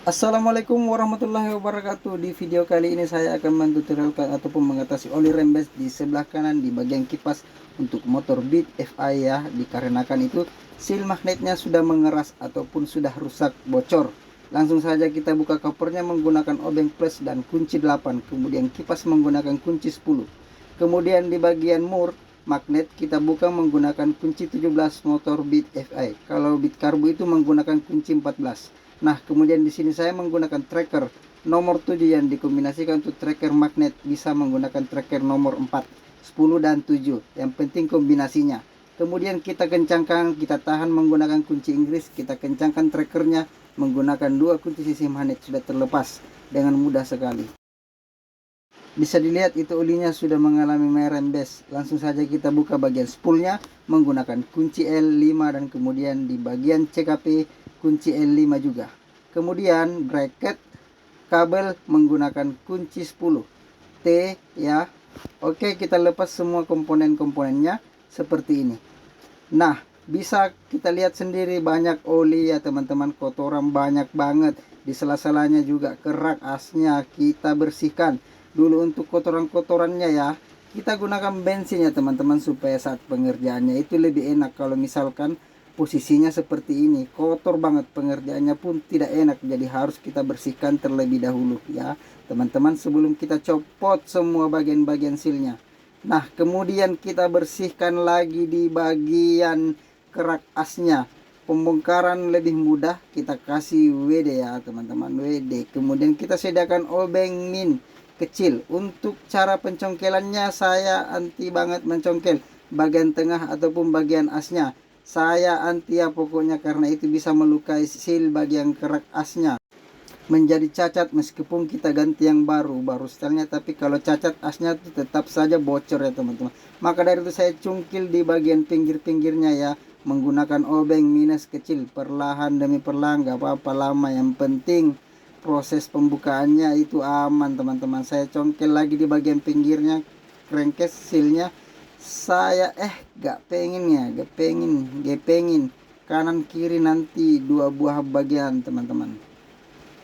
Assalamualaikum warahmatullahi wabarakatuh. Di video kali ini saya akan mentutorialkan ataupun mengatasi oli rembes di sebelah kanan di bagian kipas untuk motor Beat FI ya, dikarenakan itu seal magnetnya sudah mengeras ataupun sudah rusak bocor. Langsung saja kita buka kopernya menggunakan obeng plus dan kunci 8, kemudian kipas menggunakan kunci 10. Kemudian di bagian mur magnet kita buka menggunakan kunci 17 motor Beat FI. Kalau Beat Karbu itu menggunakan kunci 14. Nah, kemudian di sini saya menggunakan tracker nomor 7 yang dikombinasikan untuk tracker magnet, bisa menggunakan tracker nomor 4, 10 dan 7. Yang penting kombinasinya. Kemudian kita kencangkan, kita tahan menggunakan kunci Inggris, kita kencangkan trackernya menggunakan dua kunci sisi magnet, sudah terlepas dengan mudah sekali. Bisa dilihat itu olinya sudah mengalami merembes. Langsung saja kita buka bagian spoolnya menggunakan kunci L5 dan kemudian di bagian CKP kunci L5 juga. Kemudian bracket kabel menggunakan kunci 10 T ya. Oke, kita lepas semua komponen-komponennya seperti ini. Nah, bisa kita lihat sendiri banyak oli ya teman-teman, kotoran banyak banget. Di sela-selanya juga kerak asnya kita bersihkan dulu untuk kotoran-kotorannya ya. Kita gunakan bensin ya teman-teman, supaya saat pengerjaannya itu lebih enak. Kalau misalkan posisinya seperti ini, kotor banget, pengerjaannya pun tidak enak, jadi harus kita bersihkan terlebih dahulu ya teman-teman, sebelum kita copot semua bagian-bagian sealnya. Nah, kemudian kita bersihkan lagi di bagian kerak asnya. Pembongkaran lebih mudah, kita kasih WD ya teman-teman, WD. Kemudian kita sediakan obeng min kecil. Untuk cara pencongkelannya saya anti banget mencongkel bagian tengah ataupun bagian asnya. Saya anti ya pokoknya, karena itu bisa melukai seal bagian kerak asnya, menjadi cacat meskipun kita ganti yang baru stylenya, tapi kalau cacat asnya itu tetap saja bocor ya teman-teman. Maka dari itu saya cungkil di bagian pinggir-pinggirnya ya, menggunakan obeng minus kecil, perlahan demi perlahan, gak apa-apa lama, yang penting proses pembukaannya itu aman teman-teman. Saya congkel lagi di bagian pinggirnya crankcase sealnya. Saya gak pengen kanan kiri nanti dua buah bagian teman-teman.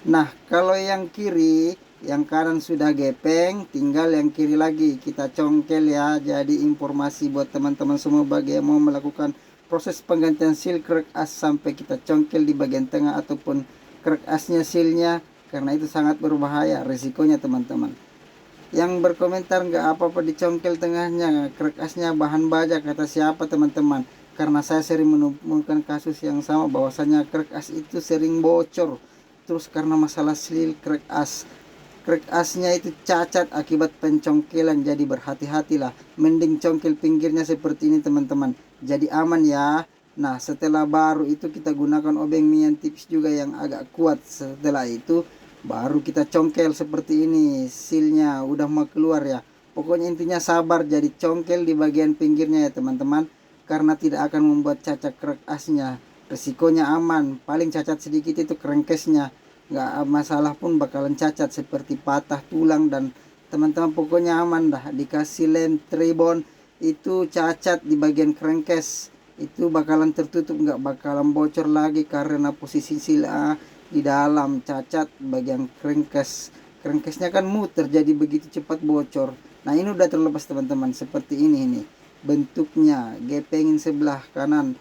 Nah, kalau yang kiri, yang kanan sudah gepeng, tinggal yang kiri lagi kita congkel ya. Jadi informasi buat teman-teman semua bagi yang mau melakukan proses penggantian seal crack as, sampai kita congkel di bagian tengah ataupun crack asnya sealnya, karena itu sangat berbahaya risikonya teman-teman. Yang berkomentar nggak apa-apa dicongkel tengahnya, crack asnya bahan baja, kata siapa teman-teman? Karena saya sering menemukan kasus yang sama, bahwasanya crack as itu sering bocor. Terus karena masalah seal crack asnya itu cacat akibat pencongkelan, jadi berhati-hatilah. Mending congkel pinggirnya seperti ini teman-teman, jadi aman ya. Nah, setelah baru itu kita gunakan obeng mian tipis juga yang agak kuat. Setelah itu baru kita congkel seperti ini, sealnya udah mau keluar ya. Pokoknya intinya sabar, jadi congkel di bagian pinggirnya ya teman-teman, karena tidak akan membuat cacat crack asnya. Resikonya aman, paling cacat sedikit itu crankcase-nya, nggak masalah pun bakalan cacat seperti patah tulang dan teman-teman, pokoknya aman dah. Dikasih lem tribon itu cacat di bagian crankcase itu bakalan tertutup, nggak bakalan bocor lagi, karena posisi sila di dalam cacat bagian crankcase-nya kan muter, jadi begitu cepat bocor. Nah, ini udah terlepas teman-teman, seperti ini bentuknya, gepengin sebelah kanan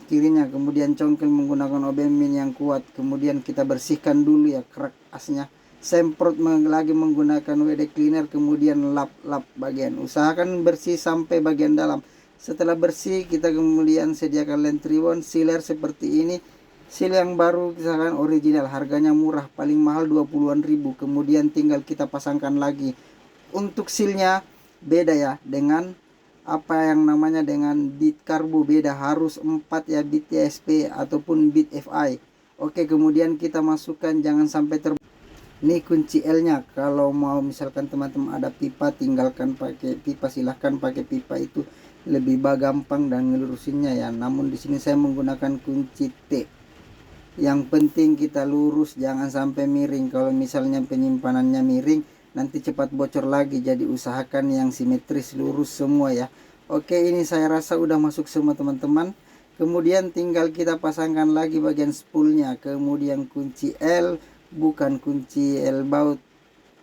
kirinya, kemudian congkel menggunakan obeng min yang kuat. Kemudian kita bersihkan dulu ya kerak asnya, semprot lagi menggunakan WD cleaner, kemudian lap bagian, usahakan bersih sampai bagian dalam. Setelah bersih, kita kemudian sediakan lem tribon sealer seperti ini. Seal yang baru misalkan original, harganya murah, paling mahal 20-an ribu. Kemudian tinggal kita pasangkan lagi. Untuk sealnya beda ya dengan apa yang namanya dengan Beat Karbu, beda, harus 4 ya, Beat TSP ataupun Beat FI. Oke, kemudian kita masukkan, jangan sampai ini kunci L nya. Kalau mau misalkan teman-teman ada pipa, tinggalkan pakai pipa, silahkan pakai pipa, itu lebih gampang dan ngelurusinnya ya. Namun di sini saya menggunakan kunci T. Yang penting kita lurus, jangan sampai miring. Kalau misalnya penyimpanannya miring, nanti cepat bocor lagi, jadi usahakan yang simetris, lurus semua ya. Oke, ini saya rasa udah masuk semua teman-teman. Kemudian tinggal kita pasangkan lagi bagian spoolnya, kemudian kunci L bukan kunci L-baut.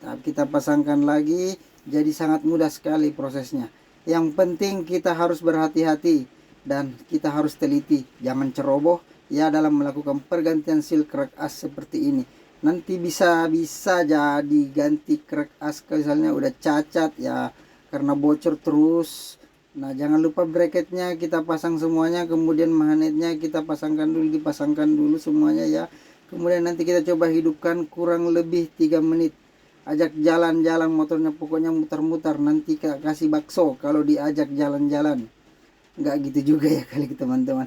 Nah, kita pasangkan lagi, jadi sangat mudah sekali prosesnya. Yang penting kita harus berhati-hati dan kita harus teliti, jangan ceroboh ya dalam melakukan pergantian seal crack as seperti ini. Nanti bisa jadi ganti crack as misalnya udah cacat ya karena bocor terus. Nah, jangan lupa bracketnya kita pasang semuanya, kemudian magnetnya kita dipasangkan dulu semuanya ya. Kemudian nanti kita coba hidupkan kurang lebih 3 menit. Ajak jalan-jalan motornya, pokoknya mutar-mutar, nanti kasih bakso kalau diajak jalan-jalan. Nggak gitu juga ya kali teman-teman.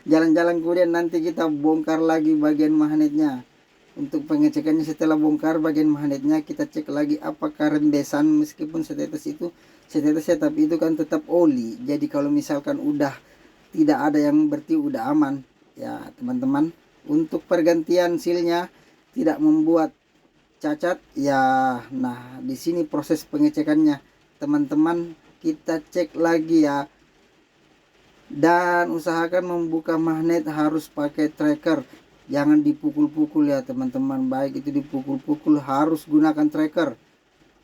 Jalan-jalan, kemudian nanti kita bongkar lagi bagian magnetnya. Untuk pengecekannya, setelah bongkar bagian magnetnya, kita cek lagi apakah rembesan, meskipun setetes ya, tapi itu kan tetap oli. Jadi kalau misalkan udah tidak ada yang berarti udah aman ya teman-teman. Untuk pergantian sealnya tidak membuat cacat ya. Nah, di sini proses pengecekannya teman-teman, kita cek lagi ya, dan usahakan membuka magnet harus pakai tracker, jangan dipukul-pukul ya teman-teman. Baik itu dipukul-pukul, harus gunakan tracker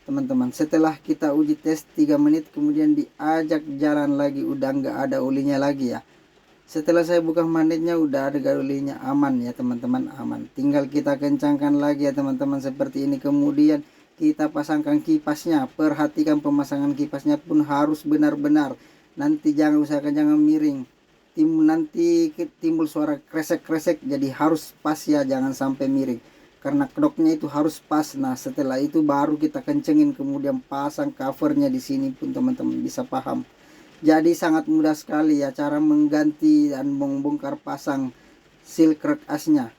teman-teman. Setelah kita uji tes 3 menit, kemudian diajak jalan lagi, udah nggak ada olinya lagi ya. Setelah saya buka magnetnya udah ada olinya, aman ya teman-teman, aman. Tinggal kita kencangkan lagi ya teman-teman seperti ini. Kemudian kita pasangkan kipasnya. Perhatikan pemasangan kipasnya pun harus benar-benar. Nanti usahakan jangan miring. Nanti timbul suara kresek-kresek, jadi harus pas ya, jangan sampai miring. Karena kedoknya itu harus pas. Nah, setelah itu baru kita kencengin, kemudian pasang covernya di sini pun teman-teman bisa paham. Jadi sangat mudah sekali ya cara mengganti dan membongkar pasang seal crack asnya.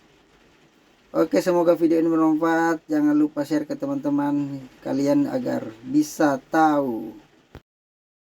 Oke, semoga video ini bermanfaat. Jangan lupa share ke teman-teman kalian agar bisa tahu.